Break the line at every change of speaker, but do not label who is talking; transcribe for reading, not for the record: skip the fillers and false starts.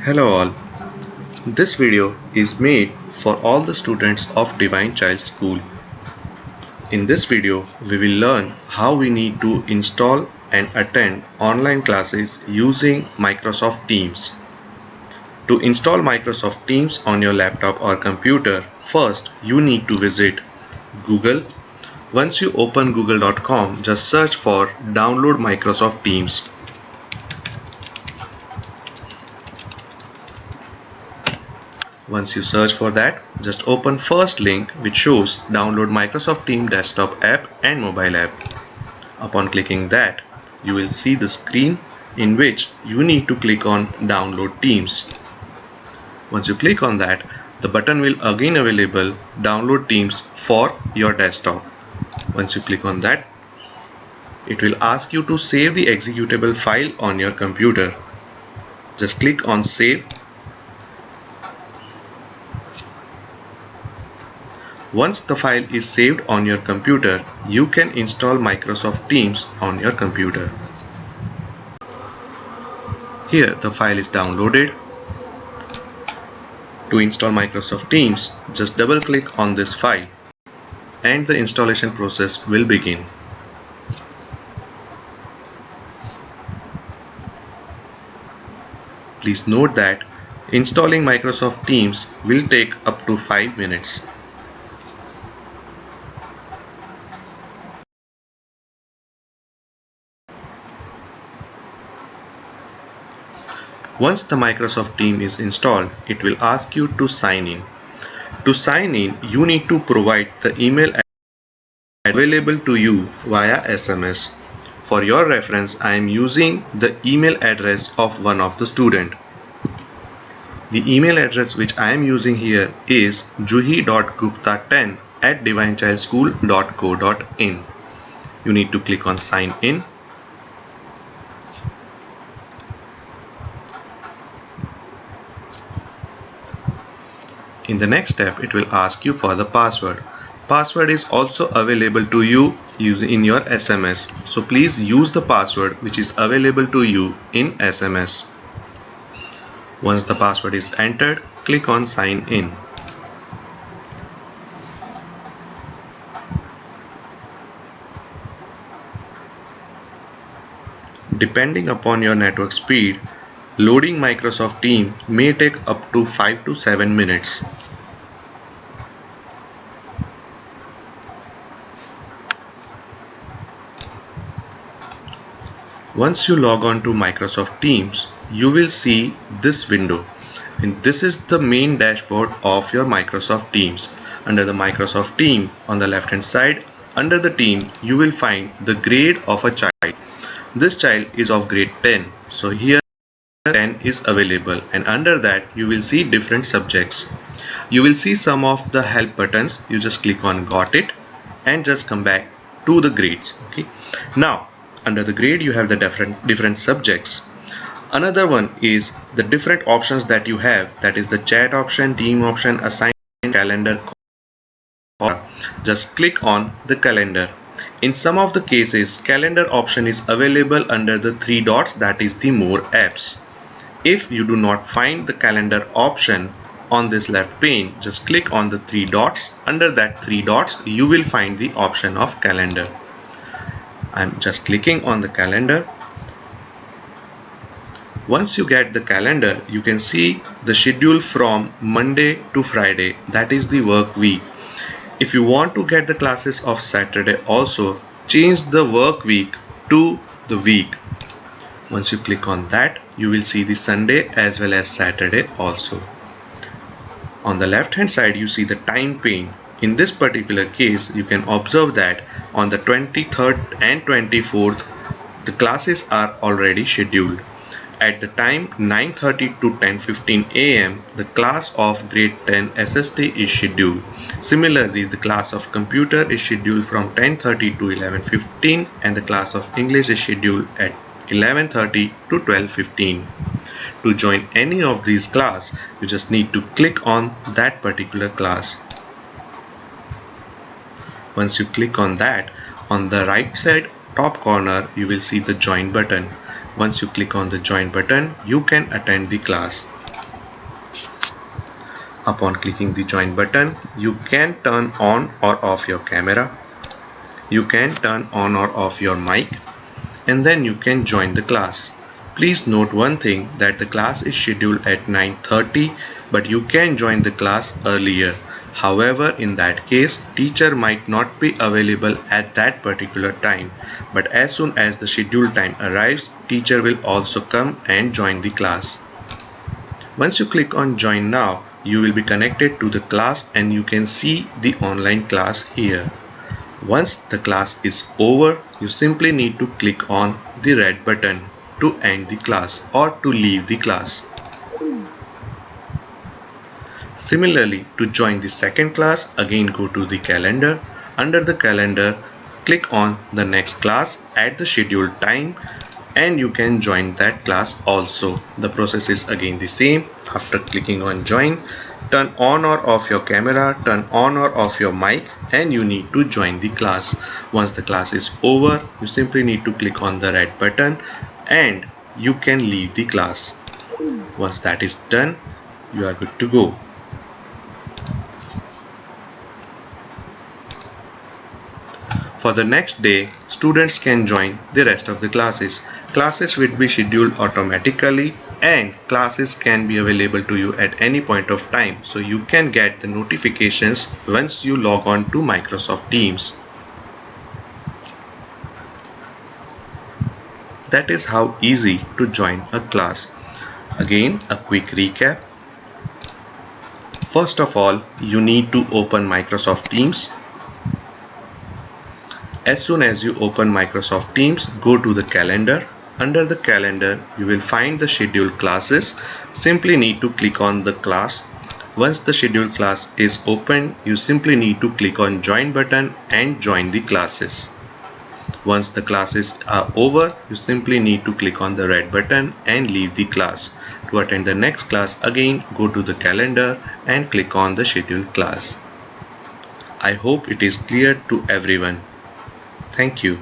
Hello all. This video is made for all the students of Divine Child School. In this video, we will learn how we need to install and attend online classes using Microsoft Teams. To install Microsoft Teams on your laptop or computer, first you need to visit Google. Once you open google.com, just search for download Microsoft Teams. Once you search for that, just open first link which shows download Microsoft Teams desktop app and mobile app. Upon clicking that, you will see the screen in which you need to click on download Teams. Once you click on that, the button will again available download Teams for your desktop. Once you click on that, it will ask you to save the executable file on your computer. Just click on save. Once the file is saved on your computer, you can install Microsoft Teams on your computer. Here the file is downloaded. To install Microsoft Teams, just double click on this file and the installation process will begin. Please note that installing Microsoft Teams will take up to 5 minutes. Once the Microsoft Teams is installed, it will ask you to sign in. To sign in, you need to provide the email available to you via SMS. For your reference, I am using the email address of one of the student. The email address which I am using here is juhi.gupta10@divinechildschool.co.in. You need to click on sign in. In the next step, it will ask you for the password. Password is also available to you in your SMS. So please use the password which is available to you in SMS. Once the password is entered, click on sign in. Depending upon your network speed, loading Microsoft Teams may take up to 5 to 7 minutes. Once you log on to Microsoft Teams, you will see this window, and this is the main dashboard of your Microsoft Teams. Under the Microsoft Team, on the left hand side, under the team, you will find the grade of a child. This child is of grade 10, so here 10 is available, and under that you will see different subjects. You will see some of the help buttons. You just click on got it and just come back to the grades. Okay, now under the grade you have the different subjects. Another one is the different options that you have, that is the chat option, team option, assignment, calendar. Just click on the calendar. In some of the cases, calendar option is available under the 3 dots, that is the more apps. If you do not find the calendar option on this left pane, just click on the 3 dots. Under that 3 dots, you will find the option of calendar. I'm just clicking on the calendar. Once you get the calendar, you can see the schedule from Monday to Friday, that is the work week. If you want to get the classes of Saturday also, change the work week to the week. Once you click on that, you will see the Sunday as well as Saturday also. On the left hand side, you see the time pane. In this particular case, you can observe that on the 23rd and 24th, the classes are already scheduled. At the time 9:30 to 10:15 am, the class of grade 10 SST is scheduled. Similarly, the class of computer is scheduled from 10:30 to 11:15, and the class of English is scheduled at 11:30 to 12:15. To join any of these classes, you just need to click on that particular class. Once you click on that, on the right side top corner, you will see the join button. Once you click on the join button, you can attend the class. Upon clicking the join button, you can turn on or off your camera. You can turn on or off your mic, and then you can join the class. Please note one thing, that the class is scheduled at 9:30, but you can join the class earlier. However, in that case, teacher might not be available at that particular time, but as soon as the scheduled time arrives, teacher will also come and join the class. Once you click on join now, you will be connected to the class and you can see the online class here. Once the class is over, you simply need to click on the red button to end the class or to leave the class. Similarly, to join the second class, again go to the calendar. Under the calendar, click on the next class at the scheduled time and you can join that class also. The process is again the same. After clicking on join, turn on or off your camera, turn on or off your mic, and you need to join the class. Once the class is over, you simply need to click on the red button and you can leave the class. Once that is done, you are good to go. For the next day, students can join the rest of the classes. Classes will be scheduled automatically and classes can be available to you at any point of time, so you can get the notifications once you log on to Microsoft Teams. That is how easy to join a class. Again, a quick recap. First of all, you need to open Microsoft Teams. As soon as you open Microsoft Teams, go to the calendar. Under the calendar, you will find the scheduled classes. Simply need to click on the class. Once the scheduled class is open, you simply need to click on join button and join the classes. Once the classes are over, you simply need to click on the red button and leave the class. To attend the next class, again go to the calendar and click on the scheduled class. I hope it is clear to everyone. Thank you.